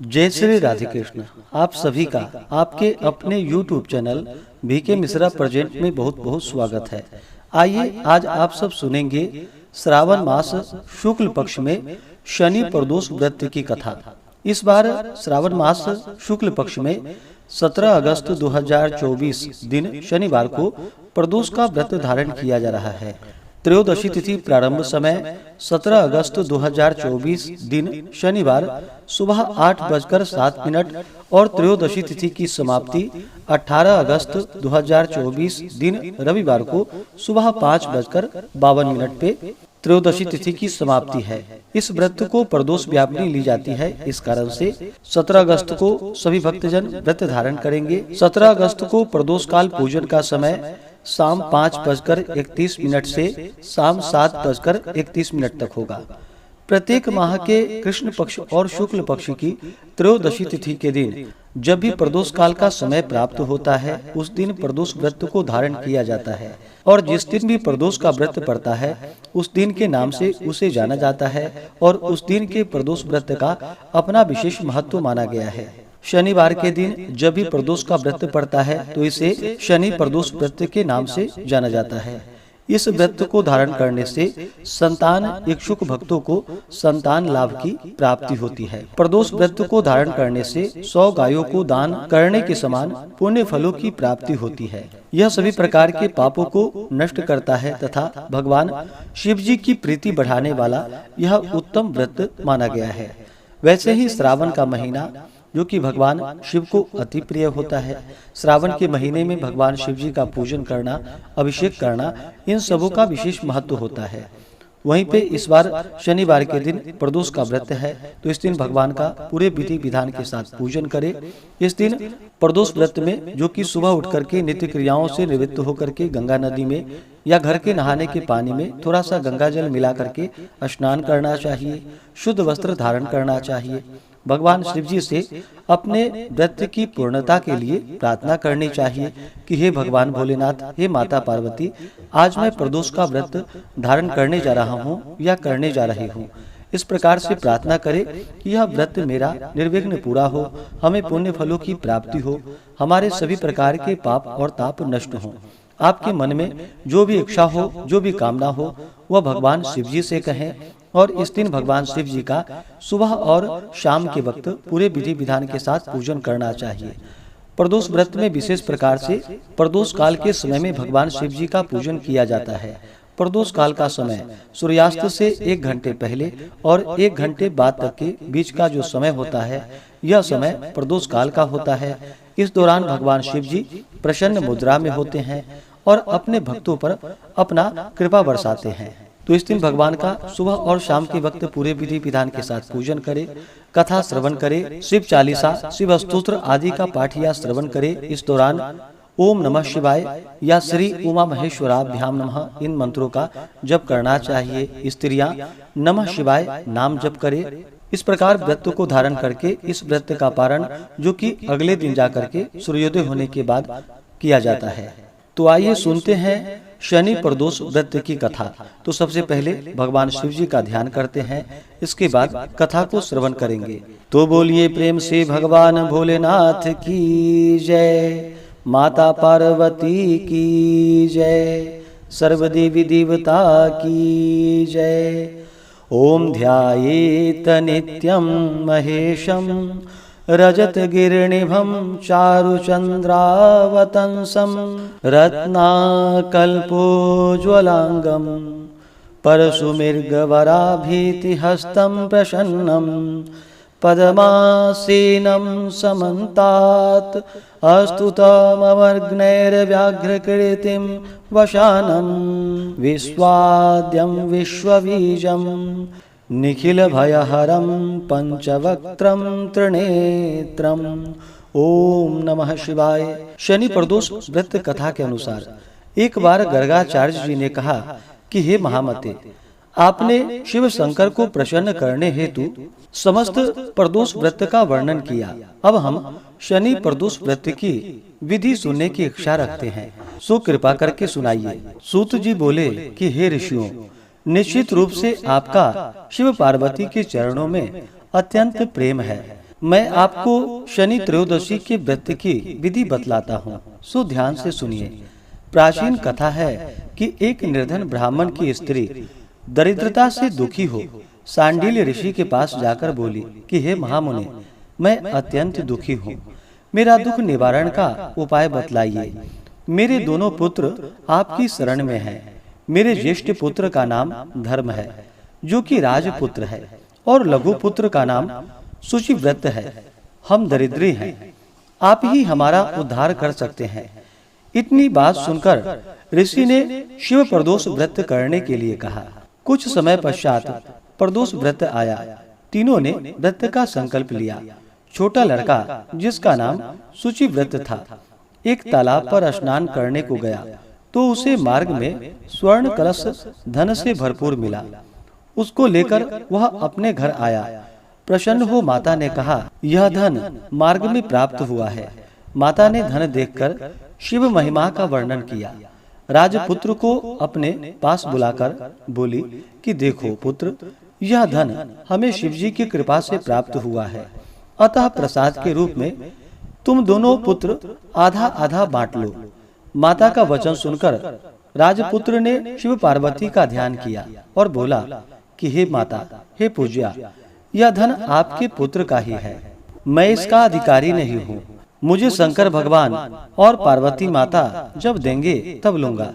जय श्री राधे कृष्ण। आप सभी का आपके अपने YouTube channel BK Mishra present में बहुत बहुत स्वागत है। आइए आज आप सब सुनेंगे श्रावण मास शुक्ल पक्ष में शनि प्रदोष व्रत की कथा। इस बार श्रावण मास शुक्ल पक्ष में 17 अगस्त 2024 दिन शनिवार को प्रदोष का व्रत धारण किया जा रहा है। त्रयोदशी तिथि प्रारंभ समय 17 अगस्त 2024 दिन शनिवार सुबह 8:07 और त्रयोदशी तिथि की समाप्ति 18 अगस्त 2024 दिन रविवार को सुबह 5:52 पे त्रयोदशी तिथि की समाप्ति है। इस व्रत को प्रदोष व्यापिनी ली जाती है। इस कारण से 17 अगस्त को सभी भक्तजन व्रत धारण करेंगे। 17 अगस्त को प्रदोष काल पूजन का समय शाम 5:31 से शाम 7:31 तक होगा। प्रत्येक माह के कृष्ण पक्ष और शुक्ल पक्ष की त्रयोदशी तिथि के दिन जब भी प्रदोष काल का समय प्राप्त होता है, उस दिन प्रदोष व्रत को धारण किया जाता है और जिस दिन भी प्रदोष का व्रत पड़ता है उस दिन के नाम से उसे जाना जाता है और उस दिन के प्रदोष व्रत का अपना विशेष महत्व माना गया है। शनिवार के दिन जब भी प्रदोष का व्रत पड़ता है तो इसे शनि प्रदोष व्रत के नाम से जाना जाता है। इस व्रत को धारण करने से संतान इच्छुक भक्तों को संतान लाभ की प्राप्ति होती है। प्रदोष व्रत को धारण करने से 100 गायों को दान करने के समान पुण्य फलों की प्राप्ति होती है। यह सभी प्रकार के पापों को नष्ट करता है तथा भगवान शिव जी की प्रीति बढ़ाने वाला यह उत्तम व्रत माना गया है। वैसे ही श्रावण का महीना जो कि भगवान शिव को अति प्रिय होता है, श्रावण के महीने में भगवान शिव जी का पूजन करना, अभिषेक करना, इन सबों का विशेष महत्व होता है। वहीं पे इस बार शनिवार के दिन प्रदोष का व्रत है तो इस दिन भगवान का पूरे विधि विधान के साथ पूजन करें। इस दिन प्रदोष व्रत में जो कि सुबह उठ करके नित्य क्रियाओं से निवृत्त होकर के गंगा नदी में या घर के नहाने के पानी में थोड़ा सा गंगा जल मिला करके स्नान करना चाहिए। शुद्ध वस्त्र धारण करना चाहिए। भगवान शिव जी से अपने व्रत की पूर्णता के लिए प्रार्थना करनी चाहिए कि हे भगवान भोलेनाथ, हे माता पार्वती, आज मैं प्रदोष का व्रत धारण करने जा रहा हूँ या करने जा रही हूँ। इस प्रकार से प्रार्थना करें कि यह व्रत मेरा निर्विघ्न पूरा हो, हमें पुण्य फलों की प्राप्ति हो, हमारे सभी प्रकार के पाप और ताप नष्ट हों। आपके मन में जो भी इच्छा हो, जो भी कामना हो, वह भगवान शिव जी से कहें और इस दिन भगवान शिव जी का सुबह और शाम के वक्त पूरे विधि विधान के साथ पूजन करना चाहिए। प्रदोष व्रत में विशेष प्रकार से प्रदोष काल के समय में भगवान शिव जी का पूजन किया जाता है। प्रदोष काल का समय सूर्यास्त से 1 घंटे पहले और 1 घंटे बाद तक के बीच का जो समय होता है, यह समय प्रदोष काल का होता है। इस दौरान भगवान शिव जी प्रसन्न मुद्रा में होते हैं और अपने भक्तों पर अपना कृपा बरसाते हैं। तो इस दिन भगवान का सुबह और शाम के वक्त पूरे विधि विधान के साथ पूजन करें, कथा श्रवण करें, शिव चालीसा, शिव स्तोत्र आदि का पाठ या श्रवण करें। इस दौरान ओम नमः शिवाय या श्री उमा महेश्वराभ्याम नमः इन मंत्रों का जप करना चाहिए। स्त्रियां नमः शिवाय नाम जप करें। इस प्रकार व्रत को धारण करके इस व्रत का पारण जो कि अगले दिन जाकर के सूर्योदय होने के बाद किया जाता है। तो आइए सुनते हैं शनि प्रदोष व्रत की कथा। तो सबसे पहले भगवान शिव जी का ध्यान करते हैं, इसके बाद कथा को श्रवण करेंगे। तो बोलिए प्रेम से भगवान भोलेनाथ की जय, माता पार्वती की जय, सर्वदेवी देवता की जय। ओम ध्यायेत नित्यं महेशं रजत गिरिनिभं चारुचंद्रावतंसं रत्नाकल्पोज्वलांगं परशुमृगवराभीतिहस्तं प्रसन्नं पद्मासीनं समन्तात् अस्तुतमवर्ग्नैर्व्याघ्रकृतिं वशानं विश्वाद्यं विश्वबीजं निखिल भयहरं पंचवक्त्रं त्रिनेत्रम्। ओम नमः शिवाय। शनि प्रदोष व्रत कथा के अनुसार एक बार गर्गाचार्य जी ने कहा कि हे महामते, आपने शिव शंकर को प्रसन्न करने हेतु समस्त प्रदोष व्रत का वर्णन किया। अब हम शनि प्रदोष व्रत की विधि सुनने की इच्छा रखते हैं, सो कृपा करके सुनाइए। सूत जी बोले कि हे ऋषियों, निश्चित रूप से आपका शिव पार्वती के चरणों में अत्यंत प्रेम है। मैं आपको शनि त्रयोदशी के व्रत की विधि बतलाता हूँ, सो ध्यान से सुनिए। प्राचीन कथा है कि एक निर्धन ब्राह्मण की स्त्री दरिद्रता से दुखी हो सांडिल्य ऋषि के पास जाकर बोली कि हे महामुनि, मैं अत्यंत दुखी हूँ, मेरा दुख निवारण का उपाय बतलाइए। मेरे दोनों पुत्र आपकी शरण में हैं। मेरे ज्येष्ठ पुत्र का नाम धर्म है, जो कि राजपुत्र है, और लघु पुत्र का नाम शुचिव्रत है। हम दरिद्री हैं, आप ही हमारा उद्धार कर सकते हैं। इतनी बात सुनकर ऋषि ने शिव प्रदोष व्रत करने के लिए कहा। कुछ समय पश्चात प्रदोष व्रत आया। तीनों ने व्रत का संकल्प लिया। छोटा लड़का, जिसका नाम शुचिव्रत था, एक तालाब पर स्नान करने को गया तो उसे मार्ग में स्वर्ण कलश धन से भरपूर मिला। उसको लेकर वह अपने घर आया। प्रसन्न हो माता ने कहा, यह धन मार्ग में प्राप्त हुआ है। माता ने धन देखकर शिव महिमा का वर्णन किया। राजपुत्र को अपने पास बुलाकर बोली कि देखो पुत्र, यह धन हमें शिवजी की कृपा से प्राप्त हुआ है, अतः प्रसाद के रूप में तुम दोनों पुत्र आधा आधा बांट लो। माता का वचन सुनकर राजपुत्र ने शिव पार्वती का ध्यान किया और बोला कि हे माता, हे पूज्या, यह धन आपके पुत्र का ही है, मैं इसका अधिकारी नहीं हूँ। मुझे शंकर भगवान और पार्वती माता जब देंगे तब लूंगा।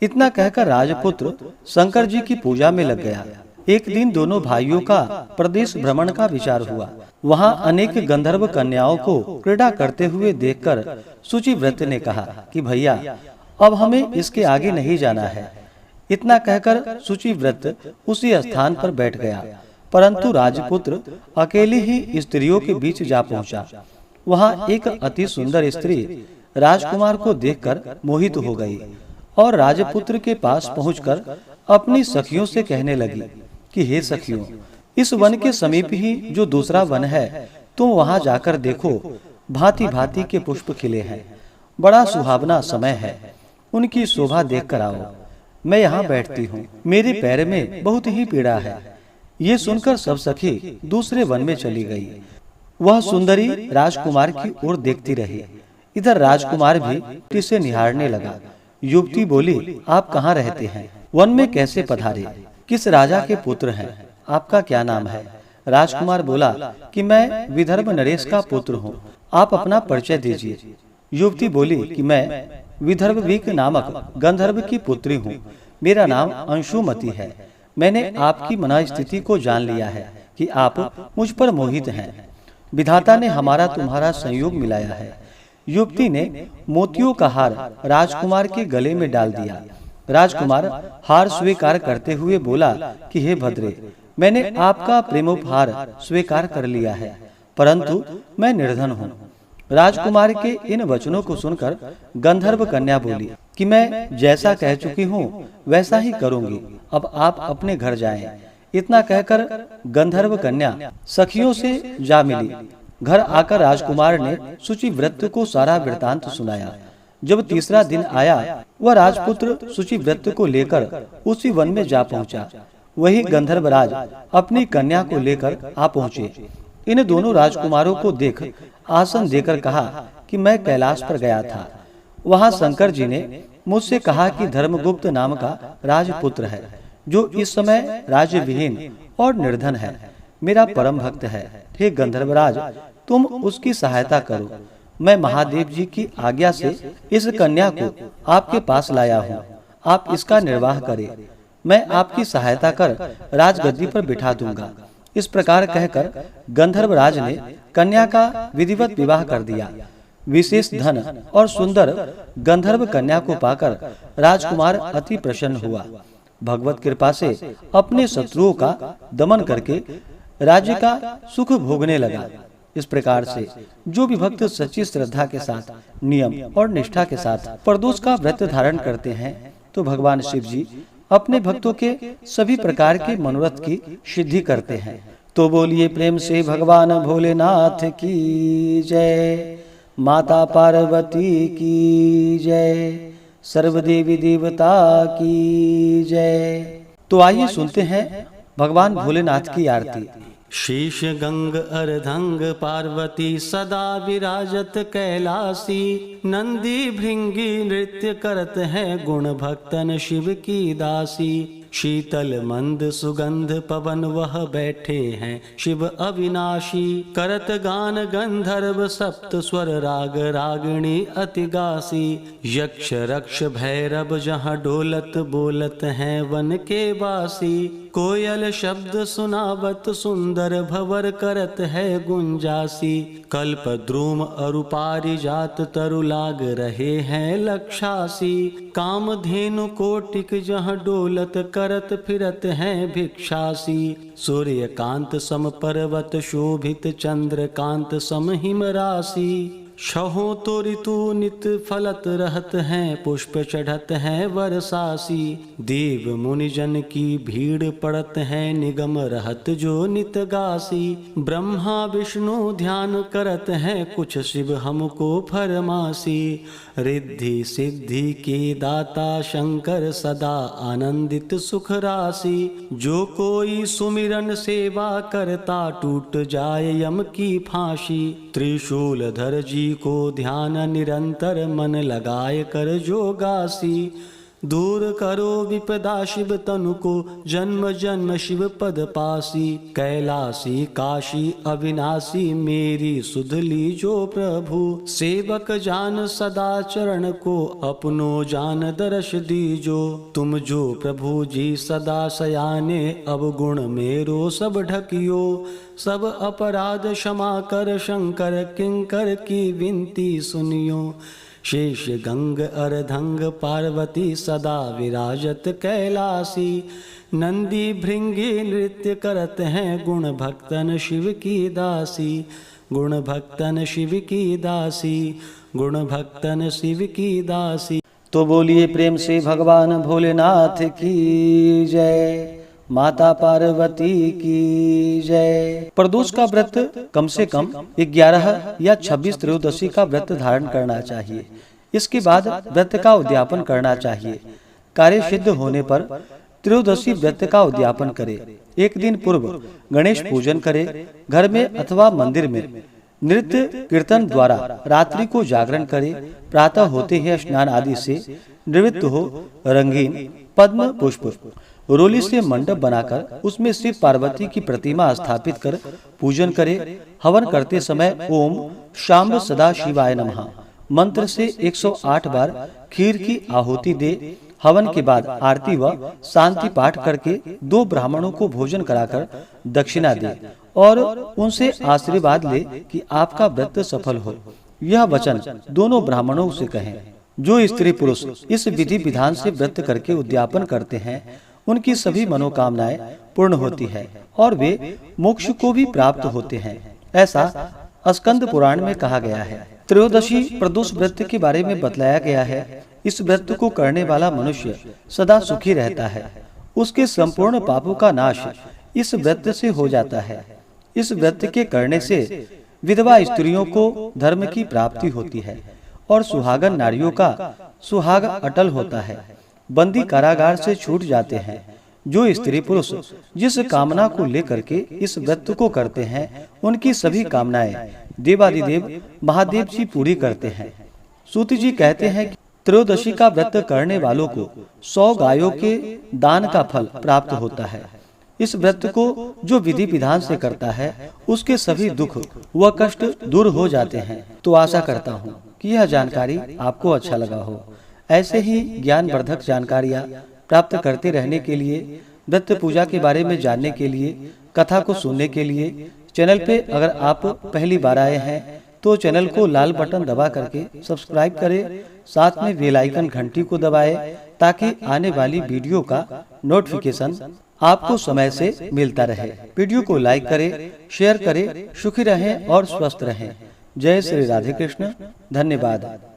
इतना कहकर राजपुत्र शंकर जी की पूजा में लग गया। एक दिन दोनों भाइयों का प्रदेश भ्रमण का विचार हुआ। वहाँ अनेक गंधर्व कन्याओं को क्रीड़ा करते हुए देखकर शुचिव्रत ने कहा कि भैया, अब हमें इसके आगे नहीं जाना है। इतना कहकर शुचिव्रत उसी स्थान पर बैठ गया, परंतु राजपुत्र अकेले ही स्त्रियों के बीच जा पहुंचा। वहाँ एक अति सुंदर स्त्री राजकुमार को देखकर मोहित हो गई और राजपुत्र के पास पहुंचकर अपनी सखियों से कहने लगी कि हे सखियों, इस वन के समीप ही जो दूसरा वन है, तुम वहां जाकर देखो, भांति भांति के पुष्प खिले हैं, बड़ा सुहावना समय है, उनकी शोभा देखकर आओ। मैं यहाँ बैठती हूँ, मेरे पैर में बहुत ही पीड़ा है। ये सुनकर सब सखी दूसरे वन में चली गई। वह सुंदरी राजकुमार की ओर देखती रही। इधर राजकुमार भी युवती से निहारने लगा। युवती बोली, आप कहाँ रहते हैं? वन में कैसे पधारे? किस राजा के पुत्र हैं? आपका क्या नाम है? राजकुमार बोला कि मैं विदर्भ नरेश का पुत्र हूँ, आप अपना परिचय दीजिए। युवती बोली कि मैं विदर्भ वीक नामक गंधर्व की पुत्री हूँ, मेरा नाम अंशुमती है। मैंने आपकी मनस्थिति को जान लिया है कि आप मुझ पर मोहित हैं। विधाता ने हमारा तुम्हारा संयोग मिलाया है। युवती ने मोतियों का हार राजकुमार के गले में डाल दिया। राजकुमार हार स्वीकार करते हुए बोला कि हे भद्रे, मैंने आपका प्रेमोपहार स्वीकार कर लिया है, परंतु मैं निर्धन हूँ। राजकुमार के इन वचनों को सुनकर गंधर्व कन्या बोली कि मैं जैसा कह चुकी हूँ वैसा ही करूंगी, अब आप अपने घर जाएं। इतना कहकर गंधर्व कन्या सखियों से जा मिली। घर आकर राजकुमार ने शुचिव्रत को सारा वृतांत सुनाया। जब तीसरा दिन आया, वह राजपुत्र शुचिव्रत को लेकर उसी वन में जा पहुंचा। वही गंधर्वराज अपनी कन्या को लेकर आ पहुंचे। इन दोनों राजकुमारों को देख आसन देकर कहा कि मैं कैलाश पर गया था। वहां शंकर जी ने मुझसे कहा कि धर्मगुप्त नाम का राजपुत्र है, जो इस समय राज्य विहीन और निर्धन है, मेरा परम भक्त है। हे गंधर्वराज, तुम उसकी सहायता करो। मैं महादेव जी की आज्ञा से इस कन्या को आपके पास लाया हूँ, आप इसका निर्वाह करें। मैं आपकी सहायता कर राजगद्दी पर बिठा दूंगा। इस प्रकार कहकर गंधर्वराज ने कन्या का विधिवत विवाह कर दिया। विशेष धन और सुंदर गंधर्व कन्या को पाकर राजकुमार अति प्रसन्न हुआ। भगवत कृपा से अपने शत्रुओं का दमन करके राज्य का सुख भोगने लगा। इस प्रकार से जो भी भक्त सच्ची श्रद्धा के साथ, नियम और निष्ठा के साथ प्रदोष का व्रत धारण करते हैं, तो भगवान शिव जी अपने भक्तों के सभी प्रकार के मनोरथ की सिद्धि करते हैं। तो बोलिए प्रेम से भगवान भोलेनाथ की जय, माता पार्वती की जय, सर्वदेवी देवता की जय। तो आइए सुनते हैं भगवान भोलेनाथ की आरती। शीश गंग अर्धंग पार्वती सदा विराजत कैलासी। नंदी भृंगी नृत्य करत है गुण भक्तन शिव की दासी। शीतल मंद सुगंध पवन वह बैठे हैं शिव अविनाशी। करत गान गंधर्व सप्त स्वर राग रागिणी अति गासी। यक्ष रक्ष भैरव जहाँ डोलत बोलत हैं वन के वासी। कोयल शब्द सुनावत सुंदर भवर करत है गुंजासी। कल्प द्रुम अरु पारिजात तरु लाग रहे हैं लक्षासी। कामधेनु कोटिक जहाँ डोलत करत फिरत हैं भिक्षासी। सूर्यकांत सम पर्वत शोभित चंद्रकांत सम हिम राशि। शहो तो ऋतु नित फलत रहत हैं पुष्प चढ़त हैं वर्षासी। देव मुनि जन की भीड़ पड़त है निगम रहत जो नित गासी। ब्रह्मा विष्णु ध्यान करत हैं कुछ शिव हमको फरमासी। रिद्धि सिद्धि के दाता शंकर सदा आनंदित सुख राशि। जो कोई सुमिरन सेवा करता टूट जाए यम की फांसी। त्रिशूल धर जी को ध्यान निरंतर मन लगाए कर जोगासी। दूर करो विपदा शिव तनु को जन्म जन्म शिव पद पासी। कैलासी काशी अविनाशी मेरी सुध लीजो प्रभु। सेवक जान सदा चरण को अपनो जान दर्श दीजो। तुम जो प्रभु जी सदा सयाने अवगुण मेरो सब ढकियो। सब अपराध क्षमा कर शंकर किंकर की विनती सुनियो। शेष गंग अर्धंग पार्वती सदा विराजत कैलासी। नंदी भृंगी नृत्य करत हैं गुण भक्तन शिव की दासी। गुण भक्तन शिव की दासी। गुण भक्तन शिव की दासी। तो बोलिए प्रेम से भगवान भोलेनाथ की जय। माता पार्वती की जय। प्रदोष का व्रत कम से कम 11 या 26 त्रयोदशी का व्रत धारण करना चाहिए। इसके बाद व्रत का उद्यापन करना चाहिए। कार्य सिद्ध होने पर त्रयोदशी व्रत का उद्यापन करे। एक दिन पूर्व गणेश पूजन करे। घर में अथवा मंदिर में नृत्य कीर्तन द्वारा रात्रि को जागरण करे। प्रातः होते ही स्नान आदि से निवृत्त हो रंगीन पद्म पुष्प रोली से मंडप बनाकर उसमें शिव पार्वती की प्रतिमा स्थापित कर पूजन करे। हवन करते समय ओम शाम्ब सदा शिवाय नमः मंत्र से 108 बार खीर की आहुति दे। हवन के बाद आरती व शांति पाठ करके 2 ब्राह्मणों को भोजन कराकर दक्षिणा दे और उनसे आशीर्वाद ले कि आपका व्रत सफल हो। यह वचन दोनों ब्राह्मणों से कहें। जो स्त्री पुरुष इस विधि विधान से व्रत करके उद्यापन करते हैं उनकी सभी मनोकामनाएं पूर्ण होती है और वे मोक्ष को भी प्राप्त होते हैं। ऐसा स्कंद पुराण में कहा गया है। त्रयोदशी प्रदोष व्रत के बारे में बतलाया गया है। इस व्रत को करने वाला मनुष्य सदा सुखी रहता है। उसके संपूर्ण पापों का नाश इस व्रत से हो जाता है। इस व्रत के करने से विधवा स्त्रियों को धर्म की प्राप्ति होती है और सुहागन नारियों का सुहाग अटल होता है। बंदी कारागार से छूट जाते हैं। जो स्त्री पुरुष जिस कामना को लेकर के इस व्रत को करते हैं उनकी सभी कामनाएं देवादिदेव महादेव जी पूरी करते हैं। सूत जी कहते हैं कि त्रयोदशी का व्रत करने वालों को 100 गायों के दान का फल प्राप्त होता है। इस व्रत को जो विधि विधान से करता है उसके सभी दुख व कष्ट दूर हो जाते हैं। तो आशा करता हूँ कि यह जानकारी आपको अच्छा लगा हो। ऐसे ही ज्ञानवर्धक जानकारियाँ प्राप्त करते रहने के लिए, व्रत पूजा के बारे में जानने के लिए, कथा को सुनने के लिए चैनल पे अगर आप पहली बार आए हैं तो चैनल को लाल बटन दबा करके सब्सक्राइब करें। साथ में बेल आइकन घंटी को दबाएं ताकि आने वाली वीडियो का नोटिफिकेशन आपको समय से मिलता रहे। वीडियो को लाइक करें, शेयर करें। सुखी रहें और स्वस्थ रहें। जय श्री राधे कृष्ण। धन्यवाद।